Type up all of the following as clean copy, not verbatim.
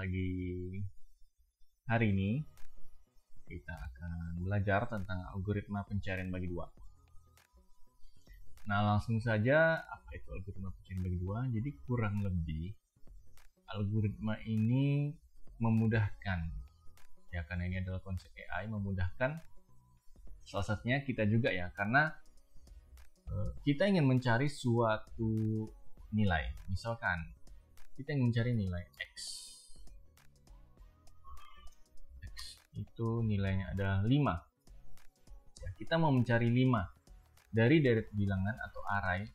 Pagi hari ini kita akan belajar tentang algoritma pencarian bagi dua. Nah, langsung saja, apa itu algoritma pencarian bagi dua? Jadi kurang lebih algoritma ini memudahkan, ya, karena ini adalah konsep AI, memudahkan salah satunya kita juga, ya, karena kita ingin mencari suatu nilai. Misalkan kita ingin mencari nilai X itu nilainya adalah 5. Ya, kita mau mencari 5 dari deret bilangan atau array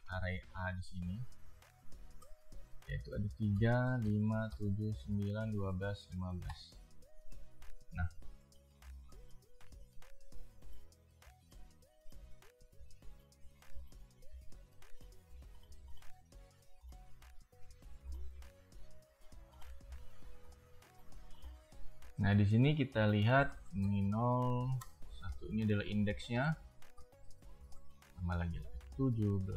A di sini, yaitu ada 3, 5, 7, 9, 12, 15. Nah, di sini kita lihat ini 0, 1 ini adalah indeksnya. Tambah lagi 17.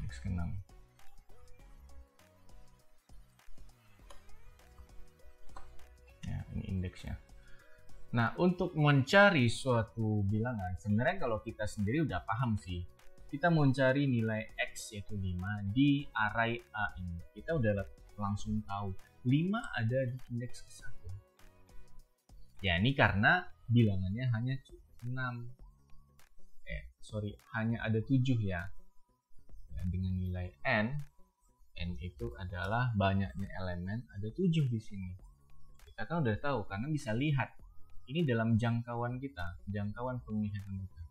Indeks ke-6. Ya, ini indeksnya. Nah, untuk mencari suatu bilangan, sebenarnya kalau kita sendiri udah paham sih. Kita mau mencari nilai X yaitu 5 di array A ini. Kita udah langsung tahu 5 ada di indeks ke-1. Ya, ini karena bilangannya hanya 6. Hanya ada 7 ya. Dengan nilai N itu adalah banyaknya elemen, ada 7 di sini. Kita kan udah tahu karena bisa lihat. Ini dalam jangkauan kita, jangkauan penglihatan kita.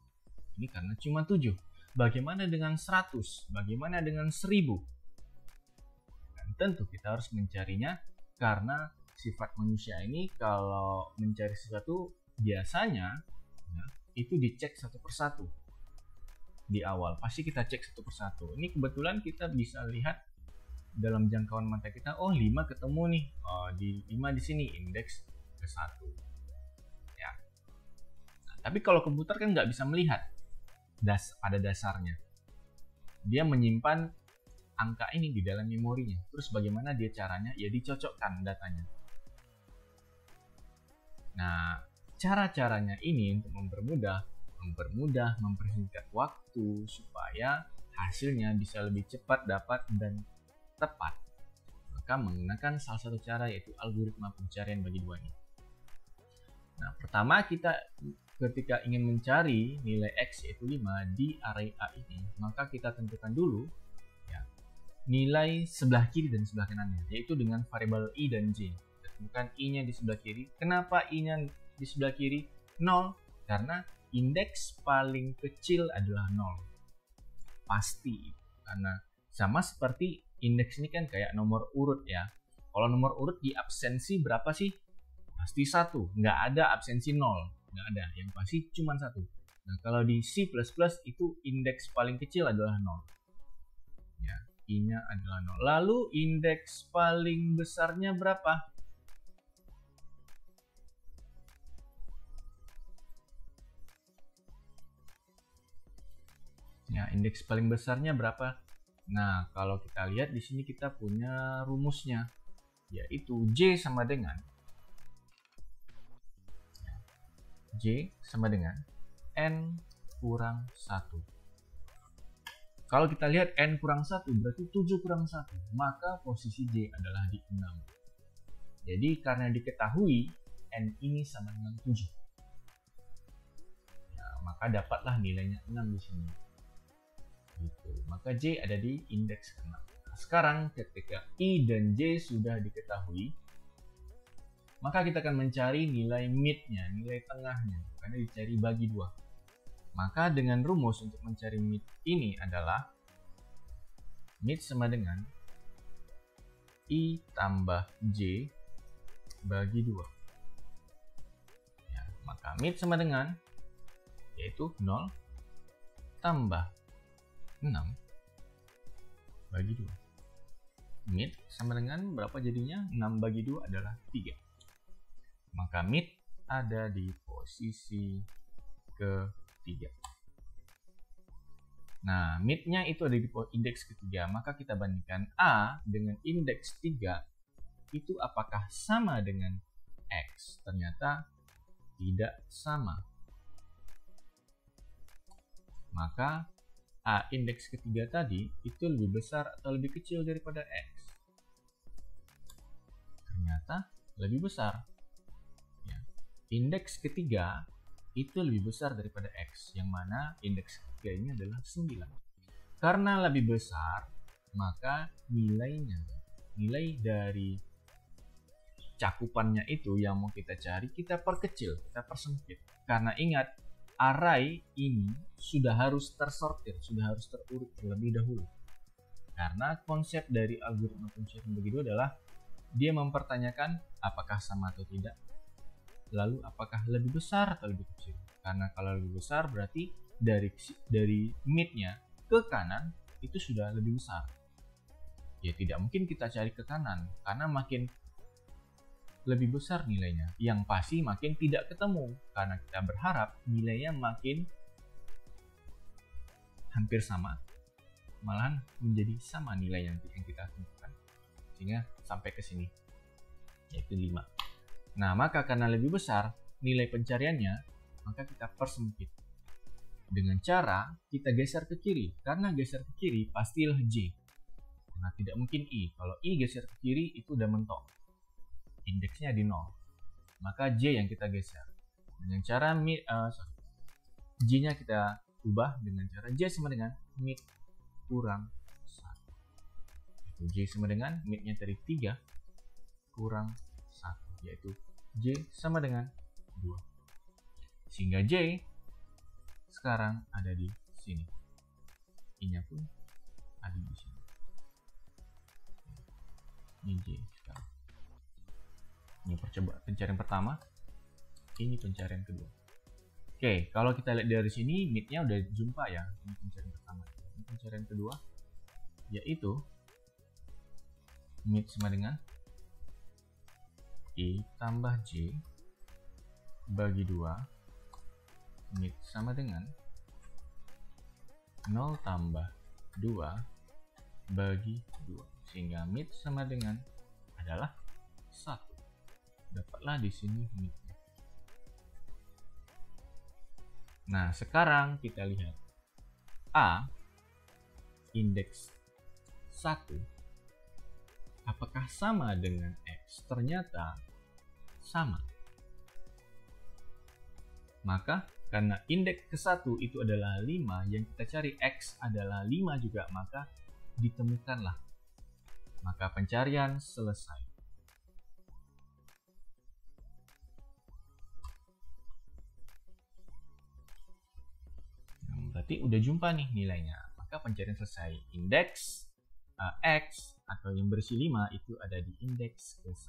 Ini karena cuma 7. Bagaimana dengan 100? Bagaimana dengan 1000? Dan tentu kita harus mencarinya karena sifat manusia ini kalau mencari sesuatu biasanya ya, itu dicek satu persatu. Di awal pasti kita cek satu persatu. Ini kebetulan kita bisa lihat dalam jangkauan mata kita, oh 5 ketemu nih. Oh, di 5 di sini indeks ke-1. Ya. Nah, tapi kalau komputer kan nggak bisa melihat pada dasarnya. Dia menyimpan angka ini di dalam memorinya. Terus bagaimana dia caranya? Ya dicocokkan datanya. Nah, cara-caranya ini untuk mempersingkat waktu supaya hasilnya bisa lebih cepat dapat dan tepat. Maka menggunakan salah satu cara yaitu algoritma pencarian bagi dua ini. Nah, pertama kita ketika ingin mencari nilai X yaitu 5 di array A ini, maka kita tentukan dulu ya, nilai sebelah kiri dan sebelah kanannya, yaitu dengan variabel I dan J. Kita temukan I-nya di sebelah kiri. Kenapa I-nya di sebelah kiri? 0, karena indeks paling kecil adalah 0. Pasti, karena sama seperti indeks ini kan kayak nomor urut ya. Kalau nomor urut di absensi berapa sih? Pasti 1, nggak ada absensi 0. Nggak ada, yang pasti cuma 1. Nah, kalau di C++ itu indeks paling kecil adalah 0. Ya, I-nya adalah 0. Lalu indeks paling besarnya berapa? Ya, indeks paling besarnya berapa? Nah, kalau kita lihat di sini kita punya rumusnya, yaitu J sama dengan N kurang 1. Kalau kita lihat N kurang 1 berarti 7 kurang 1. Maka posisi J adalah di 6. Jadi karena diketahui N ini sama dengan 7. Ya, maka dapatlah nilainya 6 di sini. Gitu. Maka J ada di indeks ke-6. Nah, sekarang ketika I dan J sudah diketahui, maka kita akan mencari nilai mid-nya, nilai tengahnya, karena dicari bagi 2. Maka dengan rumus untuk mencari mid ini adalah mid sama dengan I tambah J bagi 2. Ya, maka mid sama dengan yaitu 0 tambah 6 bagi 2. Mid sama dengan berapa jadinya? 6 bagi 2 adalah 3. Maka mid ada di posisi ke-3. Nah, mid-nya itu ada di indeks ketiga, maka kita bandingkan A dengan indeks 3 itu apakah sama dengan X? Ternyata tidak sama. Maka A indeks ketiga tadi itu lebih besar atau lebih kecil daripada X? Ternyata lebih besar. Ya. Indeks ketiga itu lebih besar daripada X, yang mana indeks ketiga ini adalah 9. Karena lebih besar, maka nilai dari cakupannya itu yang mau kita cari, kita perkecil, kita persempit. Karena ingat, array ini sudah harus tersortir, sudah harus terurut terlebih dahulu. Karena konsep dari algoritma pencarian bagi dua adalah dia mempertanyakan apakah sama atau tidak, lalu apakah lebih besar atau lebih kecil. Karena kalau lebih besar berarti dari mid-nya ke kanan itu sudah lebih besar. Ya tidak mungkin kita cari ke kanan, karena makin lebih besar nilainya, yang pasti makin tidak ketemu, karena kita berharap nilainya makin hampir sama, malahan menjadi sama nilai yang kita tentukan, sehingga sampai ke sini, yaitu 5. Nah, maka karena lebih besar nilai pencariannya, maka kita persempit dengan cara kita geser ke kiri. Karena geser ke kiri pastilah J, nah tidak mungkin I. Kalau I geser ke kiri itu udah mentok, indeksnya di 0, maka J yang kita geser dengan cara J nya kita ubah dengan cara J sama dengan mid kurang 1. J sama dengan mid-nya dari 3 kurang 1, yaitu J sama dengan 2, sehingga J sekarang ada di sini, I-nya pun ada di sini. Ini J sekarang. Ini pencarian pertama, ini pencarian kedua. Oke, kalau kita lihat dari sini, mid-nya udah jumpa ya. Ini pencarian pertama. Ini pencarian kedua, yaitu mid sama dengan I tambah J bagi 2, mid sama dengan 0 tambah 2 bagi 2, sehingga mid sama dengan adalah 1. Dapatlah di sini mid-nya. Nah, sekarang kita lihat A indeks 1 apakah sama dengan X? Ternyata sama. Maka karena indeks ke-1 itu adalah 5, yang kita cari X adalah 5 juga, maka ditemukanlah. Maka pencarian selesai. Berarti udah jumpa nih nilainya, maka pencarian selesai. Indeks X atau yang bersih 5 itu ada di indeks ke-1.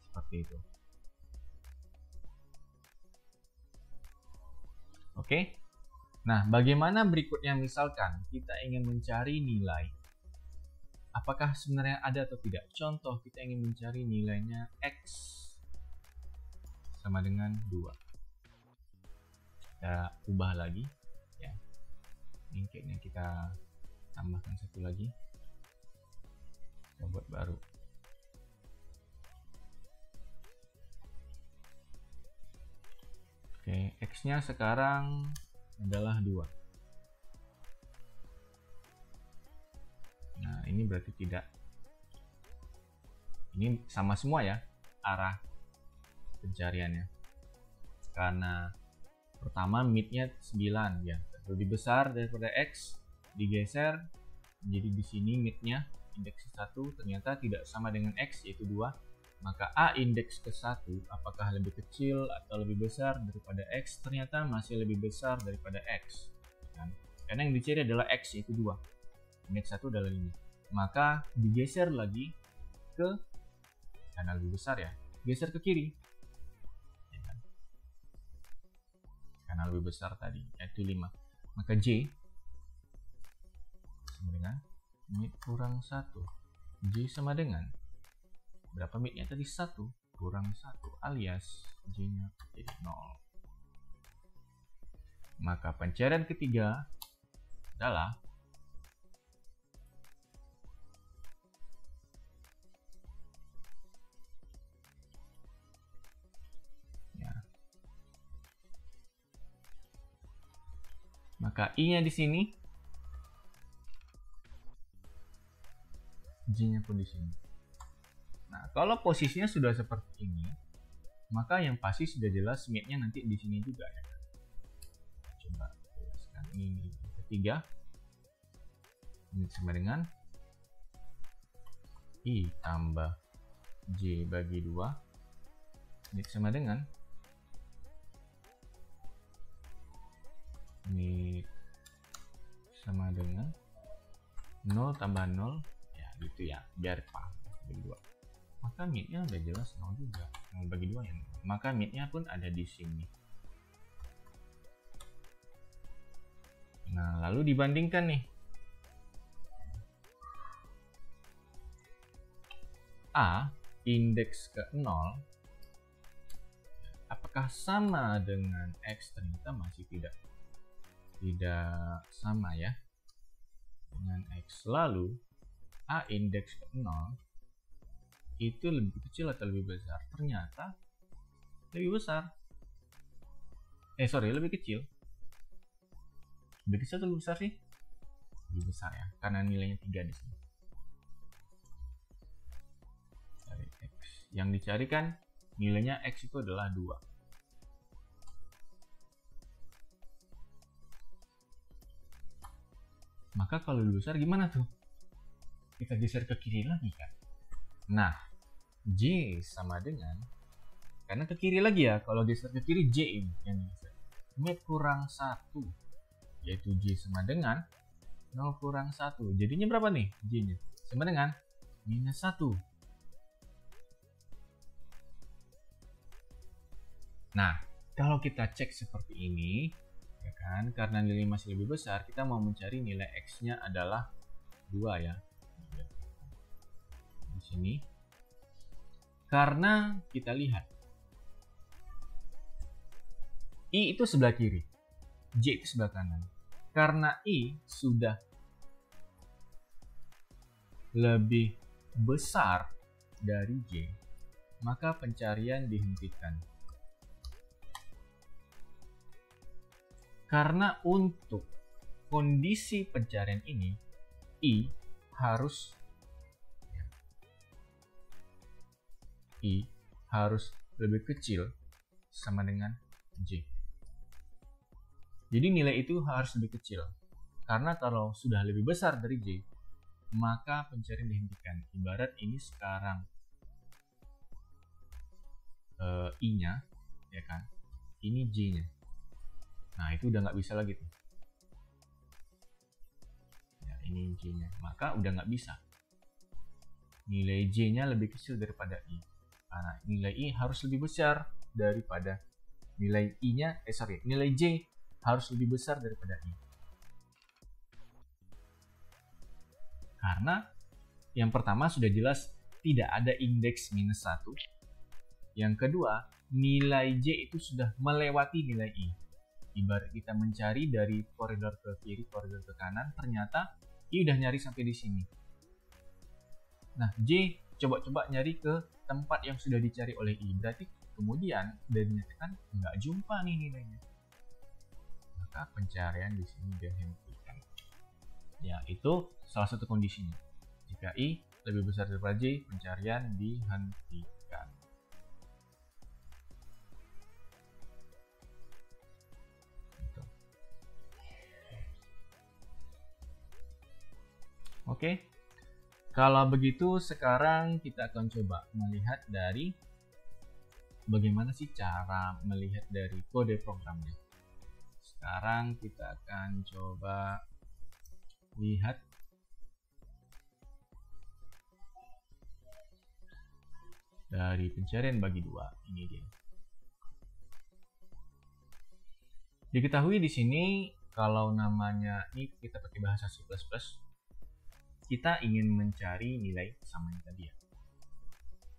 Seperti itu. Oke. Nah, bagaimana berikutnya misalkan kita ingin mencari nilai apakah sebenarnya ada atau tidak. Contoh, kita ingin mencari nilainya X sama dengan 2. Kita ubah lagi ya, linknya kita tambahkan satu lagi, kita buat baru. Oke, X nya sekarang adalah 2. Nah, ini berarti tidak, ini sama semua ya arah pencariannya, karena pertama mid-nya 9 ya, lebih besar daripada X, digeser jadi di sini mid-nya indeks 1 ternyata tidak sama dengan X, yaitu 2. Maka A indeks ke-1 apakah lebih kecil atau lebih besar daripada X? Ternyata masih lebih besar daripada X kan? Karena yang dicari adalah X, yaitu 2, indeks 1 adalah 5. Maka digeser lagi ke, karena lebih besar ya, geser ke kiri karena lebih besar tadi, yaitu 5. Maka J sama dengan mid kurang 1. J sama dengan berapa mid-nya tadi? 1 kurang 1, alias J-nya jadi 0. Maka pencarian ketiga adalah maka I-nya di sini, J-nya pun di sini. Nah, kalau posisinya sudah seperti ini, maka yang pasti sudah jelas mid-nya nanti di sini juga ya. Coba jelaskan ini ketiga. Ini sama dengan I tambah J bagi 2. Ini sama dengan ini sama dengan 0 tambah 0 ya gitu ya, biar paham bagi 2. Maka mid-nya udah jelas 0 juga, 0 bagi 2 ya. Maka mid-nya pun ada di sini. Nah, lalu dibandingkan nih. A indeks ke 0 apakah sama dengan X? Ternyata masih tidak sama ya dengan X. Lalu A indeks ke 0 itu lebih kecil atau lebih besar? Ternyata lebih besar. Lebih kecil. Lebih kecil atau lebih besar sih? Lebih besar ya, karena nilainya 3 di sini. Cari X. Yang dicari kan nilainya X itu adalah 2. Maka kalau lebih besar gimana tuh? Kita geser ke kiri lagi kan? Nah, J sama dengan, karena ke kiri lagi ya, kalau geser ke kiri J ini yang geser. Mid kurang 1, yaitu J sama dengan 0 kurang 1. Jadinya berapa nih J-nya? Sama dengan minus 1. Nah, kalau kita cek seperti ini, ya kan, karena nilai masih lebih besar, kita mau mencari nilai X-nya adalah 2 ya. Di sini. Karena kita lihat I itu sebelah kiri, J itu sebelah kanan. Karena I sudah lebih besar dari J, maka pencarian dihentikan. Karena untuk kondisi pencarian ini, I harus lebih kecil sama dengan J. Jadi nilai itu harus lebih kecil. Karena kalau sudah lebih besar dari J, maka pencarian dihentikan. Ibarat ini sekarang I-nya, ya kan? Ini J-nya. Nah, itu udah nggak bisa lagi tuh. Ya, ini J-nya. Maka udah nggak bisa. Nilai J-nya lebih kecil daripada I. Karena nilai I harus lebih besar daripada nilai I-nya. Nilai J harus lebih besar daripada I. Karena yang pertama sudah jelas tidak ada indeks minus 1. Yang kedua, nilai J itu sudah melewati nilai I. Ibarat kita mencari dari koridor ke kiri, koridor ke kanan, ternyata I udah nyari sampai di sini. Nah, J coba-coba nyari ke tempat yang sudah dicari oleh I. Berarti kemudian dari kan nggak jumpa nih nilainya. Maka pencarian di sini dihentikan. Ya, itu salah satu kondisinya. Jika I lebih besar daripada J, pencarian dihentikan. Gitu. Oke. Kalau begitu sekarang kita akan coba melihat dari bagaimana sih cara melihat dari kode programnya. Sekarang kita akan coba lihat dari pencarian bagi 2. Ini dia. Diketahui di sini kalau namanya ini kita pakai bahasa C++, kita ingin mencari nilai samanya tadi ya.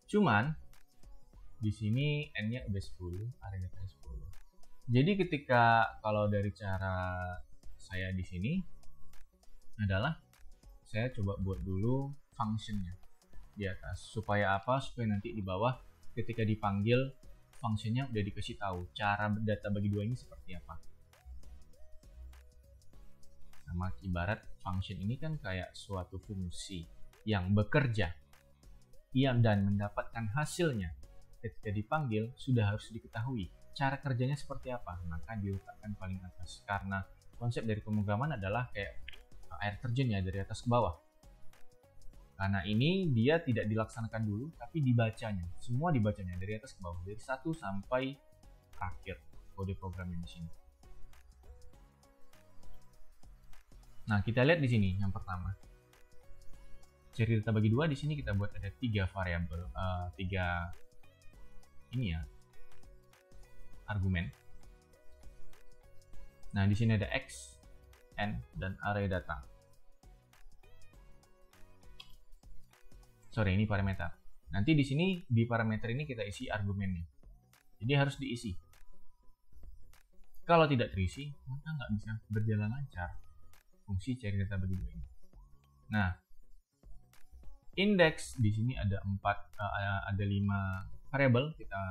Cuman di sini n-nya udah 10, arenya 10. Jadi ketika kalau dari cara saya di sini adalah saya coba buat dulu functionnya di atas. Supaya apa? Supaya nanti di bawah ketika dipanggil functionnya udah dikasih tahu cara data bagi dua ini seperti apa. Sama ibarat function ini kan kayak suatu fungsi yang bekerja dan mendapatkan hasilnya ketika dipanggil sudah harus diketahui cara kerjanya seperti apa, maka diletakkan paling atas. Karena konsep dari pemrograman adalah kayak air terjun ya, dari atas ke bawah. Karena ini dia tidak dilaksanakan dulu, tapi dibacanya. Semua dibacanya dari atas ke bawah, dari 1 sampai akhir kode programnya di sini. Nah, kita lihat di sini yang pertama. Cari data bagi dua, di sini kita buat ada 3 variabel, 3 ini ya, argumen. Nah, di sini ada x, n, dan array data. Sorry, ini parameter. Nanti di sini di parameter ini kita isi argumennya. Jadi harus diisi. Kalau tidak terisi, maka nggak bisa berjalan lancar fungsi cari data bagi dua ini. Nah, indeks di sini ada 5 variabel. Kita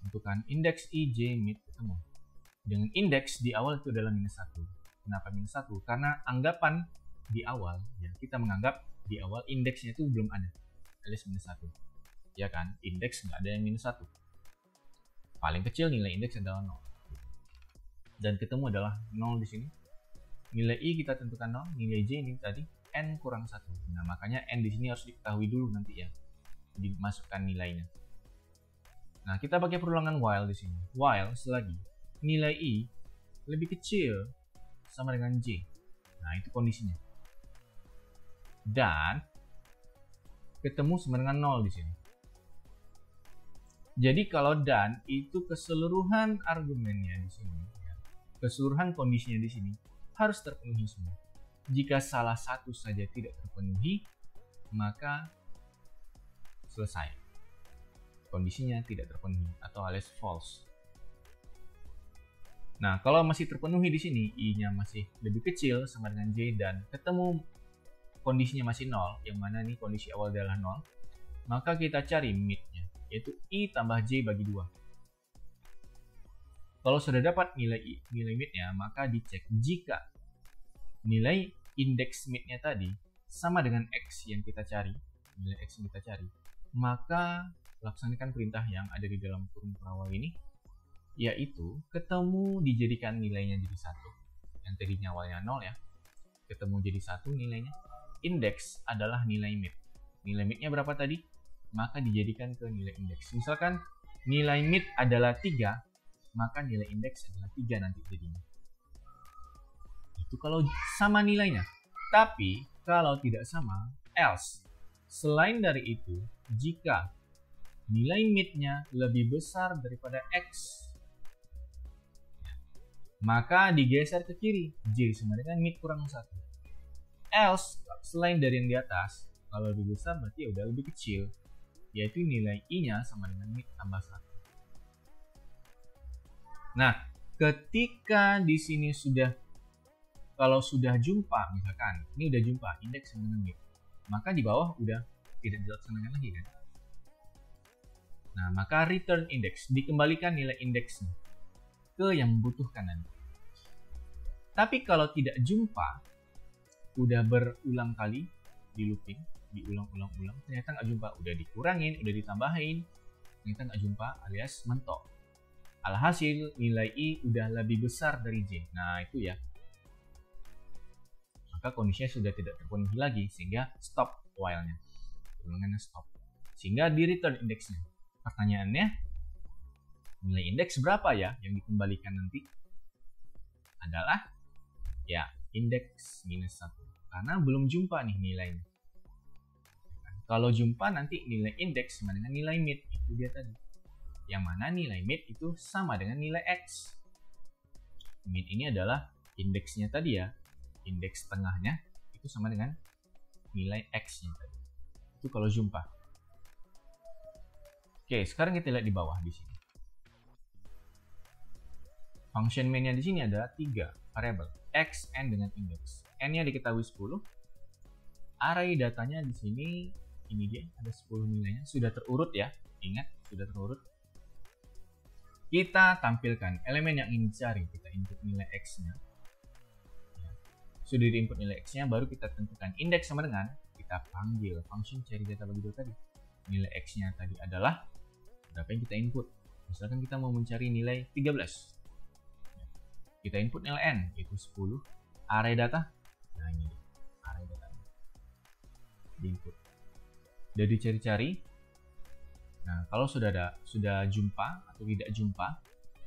tentukan indeks i, j, mid, ketemu. Dengan indeks di awal itu adalah -1. Kenapa -1? Karena anggapan di awal, ya, kita menganggap di awal indeksnya itu belum ada, alias -1. Ya kan, indeks nggak ada yang -1. Paling kecil nilai indeks adalah 0. Dan ketemu adalah 0 di sini. Nilai i kita tentukan 0, nilai j ini tadi n kurang 1. Nah, makanya n di sini harus diketahui dulu nanti ya, dimasukkan nilainya. Nah, kita pakai perulangan while di sini. While selagi nilai i lebih kecil sama dengan j. Nah, itu kondisinya. Dan ketemu sama dengan 0 di sini. Jadi kalau dan itu keseluruhan argumennya di sini, ya, keseluruhan kondisinya di sini harus terpenuhi semua. Jika salah satu saja tidak terpenuhi, maka selesai. Kondisinya tidak terpenuhi atau alias false. Nah, kalau masih terpenuhi di sini, i-nya masih lebih kecil sama dengan j dan ketemu kondisinya masih 0, yang mana nih kondisi awal adalah 0, maka kita cari mid-nya, yaitu i tambah j bagi 2. Kalau sudah dapat nilai mid-nya, maka dicek jika nilai indeks mid-nya tadi sama dengan x yang kita cari, nilai x yang kita cari, maka laksanakan perintah yang ada di dalam kurung perawal ini, yaitu ketemu dijadikan nilainya jadi 1. Yang tadinya awalnya 0 ya, ketemu jadi 1 nilainya. Indeks adalah nilai mid. Nilai mid-nya berapa tadi? Maka dijadikan ke nilai indeks. Misalkan nilai mid adalah 3, maka nilai indeks adalah 3 nanti jadinya. Itu kalau sama nilainya. Tapi kalau tidak sama, else. Selain dari itu, jika nilai mid-nya lebih besar daripada x, maka digeser ke kiri, j sama dengan mid kurang 1. Else, selain dari yang di atas, kalau lebih besar berarti udah lebih kecil, yaitu nilai i-nya sama dengan mid tambah 1. Nah, ketika di sini kalau sudah jumpa, misalkan ini udah jumpa indeks sama dengan mid, maka di bawah udah tidak dilaksanakan lagi kan. Nah, maka return index, dikembalikan nilai indeksnya ke yang membutuhkan nanti. Tapi kalau tidak jumpa, udah berulang kali di looping, diulang-ulang-ulang, ternyata nggak jumpa, udah dikurangin, udah ditambahin, ternyata nggak jumpa, alias mentok. Alhasil nilai i udah lebih besar dari j. Nah, itu ya. Maka kondisinya sudah tidak terpenuhi lagi, sehingga stop while-nya. Ulangannya stop. Sehingga di return indeksnya. Pertanyaannya, nilai indeks berapa ya yang dikembalikan nanti? Adalah ya indeks -1. Karena belum jumpa nih nilainya. Kalau jumpa nanti nilai indeks sama dengan nilai mid. Itu dia tadi. Yang mana nilai mid itu sama dengan nilai x. Mid ini adalah indeksnya tadi ya. Indeks tengahnya itu sama dengan nilai x-nya tadi. Itu kalau jumpa. Oke, sekarang kita lihat di bawah di sini. Function main-nya di sini ada 3 variabel, x, n dengan index. N-nya diketahui 10. Array datanya di sini, ini dia, ada 10 nilainya, sudah terurut ya. Ingat, sudah terurut. Kita tampilkan elemen yang ingin dicari, kita input nilai x-nya. Sudah di input nilai x-nya, baru kita tentukan indeks sama dengan, kita panggil function cari data bagi 2 tadi. Nilai x-nya tadi adalah berapa yang kita input. Misalkan kita mau mencari nilai 13. Kita input nilai n, yaitu 10. Array data, nah ini dia, array datanya. Di input. Sudah dicari-cari. Nah, kalau sudah jumpa atau tidak jumpa,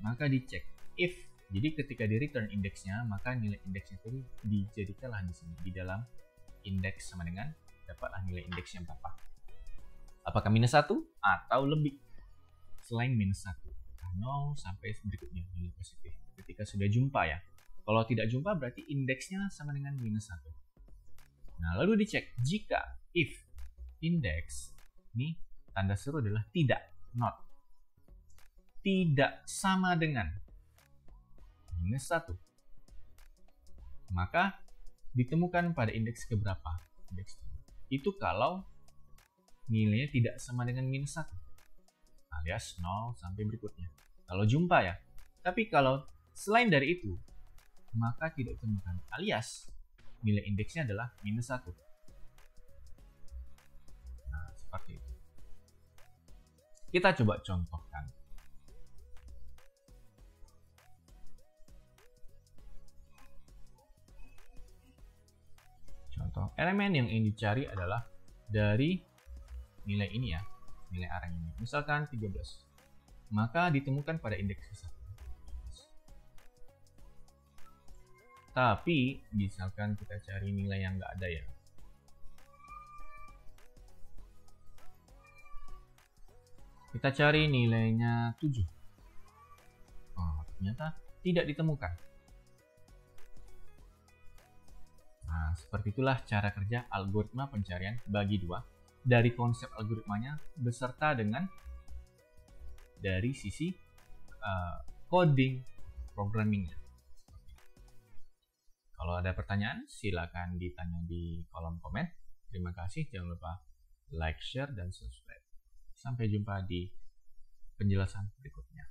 maka dicek if. Jadi ketika di return indeksnya, maka nilai indeksnya itu dijadikanlah di sini di dalam indeks sama dengan dapatlah nilai indeksnya berapa. Apakah minus 1 atau lebih? Selain minus 1, 0 sampai berikutnya nilai positif. Ketika sudah jumpa ya. Kalau tidak jumpa berarti indeksnya sama dengan minus 1. Nah, lalu dicek jika if indeks ini tanda seru adalah tidak, not, tidak sama dengan minus 1, maka ditemukan pada indeks keberapa? Indeks itu kalau nilainya tidak sama dengan minus 1 alias 0 sampai berikutnya. Kalau jumpa ya. Tapi kalau selain dari itu, maka tidak ditemukan alias nilai indeksnya adalah minus 1. Nah, seperti itu. Kita coba contohkan. Contoh, elemen yang ingin dicari adalah dari nilai ini ya, nilai array ini. Misalkan 13. Maka ditemukan pada indeks ke-1. Tapi, misalkan kita cari nilai yang nggak ada ya. Kita cari nilainya 7. Oh, ternyata tidak ditemukan. Nah, seperti itulah cara kerja algoritma pencarian bagi 2 dari konsep algoritmanya beserta dengan dari sisi coding programmingnya. Kalau ada pertanyaan, silakan ditanya di kolom komen. Terima kasih, jangan lupa like, share, dan subscribe. Sampai jumpa di penjelasan berikutnya.